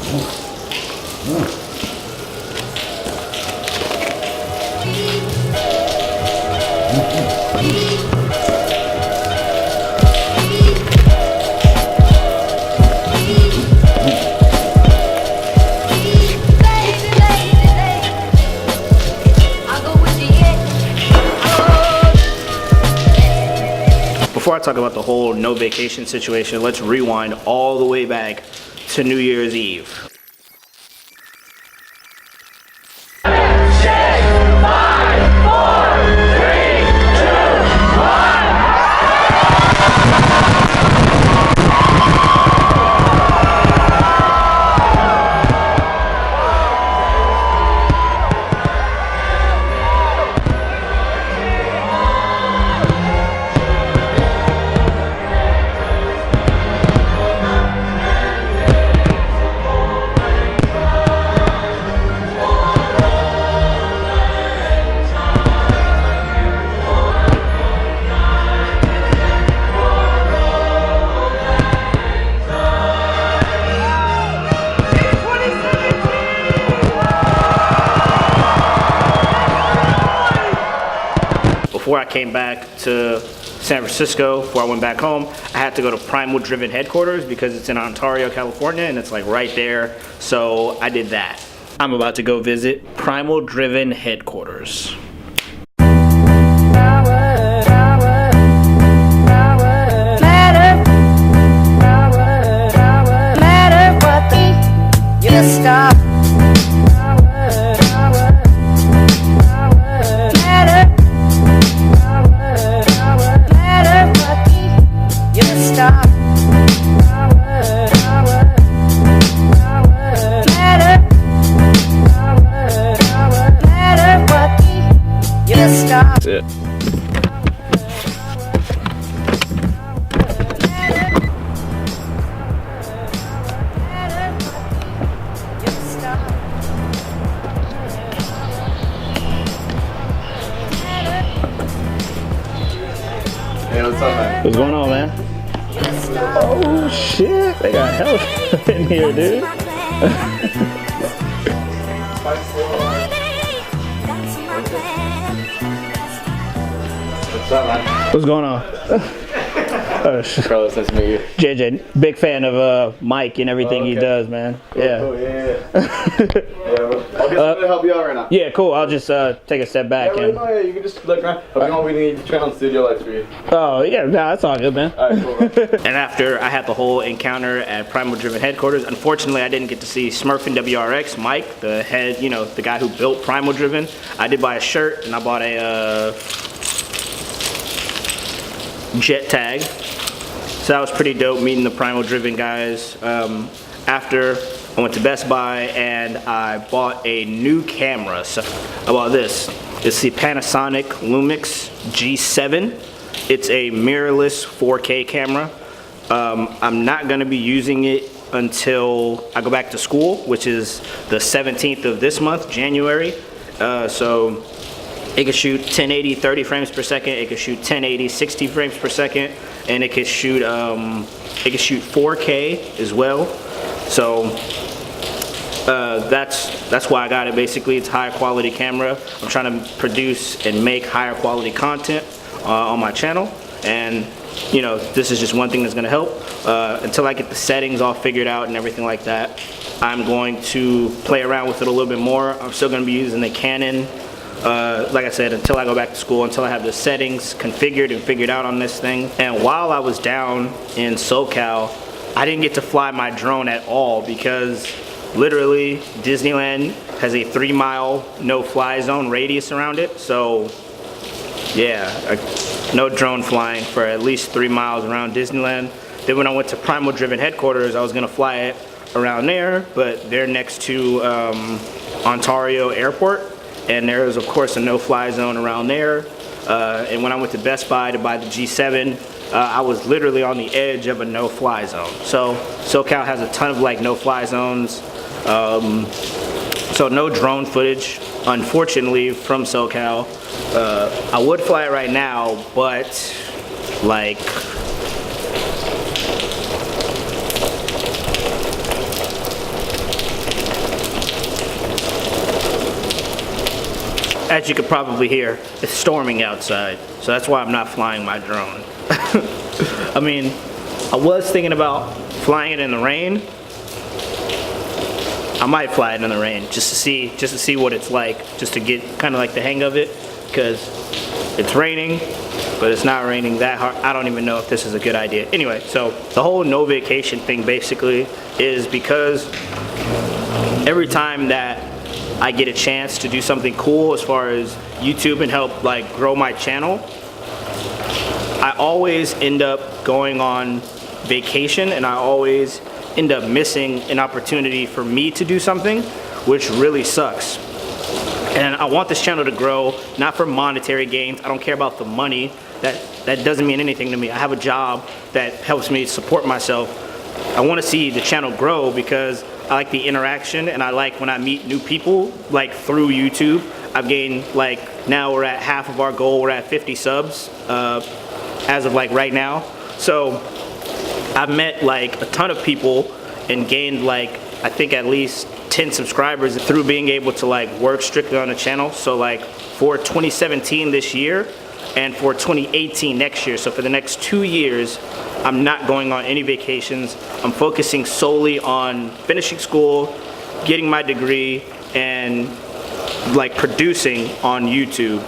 Before I talk about the whole no vacation situation, let's rewind all the way back to New Year's Eve. Before I came back to San Francisco, before I went back home, I had to go to Primal Driven headquarters because it's in Ontario, California, and it's like right there. So I did that. I'm about to go visit Primal Driven headquarters. That's it. Hey, what's up, man? What's going on, man? Oh shit, they got health in here, dude. What's up, man? What's going on? Carlos, nice to meet you. JJ, big fan of Mike and everything he does, man. Cool, Yeah. cool, yeah. I'll get something to help you out right now. Yeah, cool. I'll just take a step back. Yeah, yeah, you can just look around. We need to turn on studio lights for you. Oh, yeah, no, that's all good, man. Alright, cool, man. And after I had the whole encounter at Primal Driven headquarters, unfortunately I didn't get to see Smurfin' WRX, Mike, the head, you know, the guy who built Primal Driven. I did buy a shirt and I bought a jet tag. So that was pretty dope meeting the Primal Driven guys. After I went to Best Buy and I bought a new camera. So I bought this. It's the Panasonic Lumix G7. It's a mirrorless 4K camera. I'm not gonna be using it until I go back to school, which is the 17th of this month, January. So it can shoot 1080 30 frames per second. It can shoot 1080 60 frames per second, and it can shoot 4K as well. So that's why I got it. Basically, it's a high quality camera. I'm trying to produce and make higher quality content on my channel, and you know, this is just one thing that's going to help. Until I get the settings all figured out and everything like that, I'm going to play around with it a little bit more. I'm still going to be using the Canon. Like I said, until I go back to school, until I have the settings configured and figured out on this thing. And while I was down in SoCal, I didn't get to fly my drone at all because literally Disneyland has a 3-mile no-fly zone radius around it. So yeah, no drone flying for at least 3 miles around Disneyland. Then when I went to Primal Driven headquarters, I was gonna fly it around there, but they're next to Ontario Airport. And there is, of course, a no-fly zone around there. And when I went to Best Buy to buy the G7, I was literally on the edge of a no-fly zone. So SoCal has a ton of like no-fly zones. So no drone footage, unfortunately, from SoCal. I would fly it right now, but like, as you could probably hear, it's storming outside. So that's why I'm not flying my drone. I mean, I was thinking about flying it in the rain. I might fly it in the rain just to see what it's like, just to get kind of like the hang of it, because it's raining, but it's not raining that hard. I don't even know if this is a good idea. Anyway, so the whole no vacation thing basically is because every time that I get a chance to do something cool as far as YouTube and help like grow my channel, I always end up going on vacation, and I always end up missing an opportunity for me to do something, which really sucks. And I want this channel to grow, not for monetary gains. I don't care about the money. That doesn't mean anything to me. I have a job that helps me support myself. I want to see the channel grow because I like the interaction, and I like when I meet new people, like through YouTube. I've gained, like, now we're at half of our goal. We're at 50 subs as of like right now. So I've met like a ton of people and gained like, I think at least 10 subscribers through being able to like work strictly on the channel. So like for 2017 this year and for 2018 next year, so for the next 2 years, I'm not going on any vacations. I'm focusing solely on finishing school, getting my degree, and like producing on YouTube,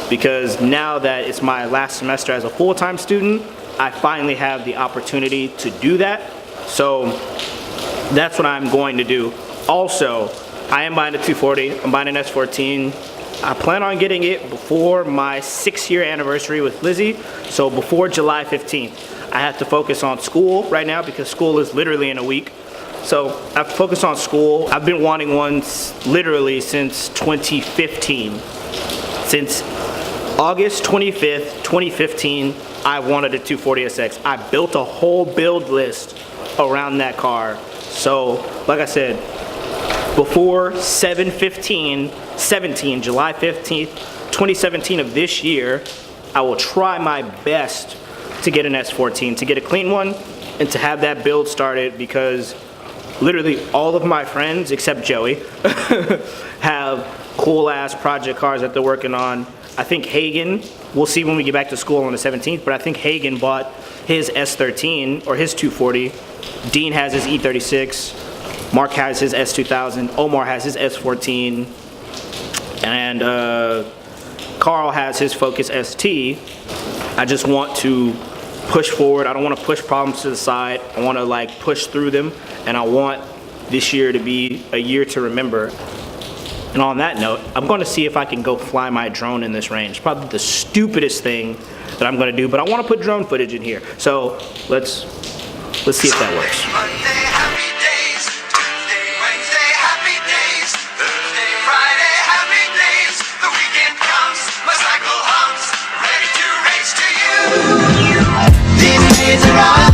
because now that it's my last semester as a full-time student, I finally have the opportunity to do that. So that's what I'm going to do. Also, I am buying a 240. I'm buying an S14. I plan on getting it before my 6-year anniversary with Lizzie, so before July 15th. I have to focus on school right now because school is literally in a week. So I have to focus on school. I've been wanting one literally since 2015. Since August 25th, 2015, I wanted a 240SX. I built a whole build list around that car. So, like I said, before 7/15/17, July 15th, 2017 of this year, I will try my best to get an S14, to get a clean one, and to have that build started, because literally all of my friends, except Joey, have cool-ass project cars that they're working on. I think Hagen, we'll see when we get back to school on the 17th, but I think Hagen bought his S13, or his 240. Dean has his E36. Mark has his S2000. Omar has his S14. And Carl has his Focus ST. I just want to push forward. I don't want to push problems to the side. I want to like push through them, and I want this year to be a year to remember. And on that note, I'm going to see if I can go fly my drone in this rain. It's probably the stupidest thing that I'm going to do, but I want to put drone footage in here. So let's see if that works. Monday, happy days. Tuesday, Wednesday, happy days. Thursday, Friday, happy days. The weekend comes, my cycle hums, ready to race to you. These days are all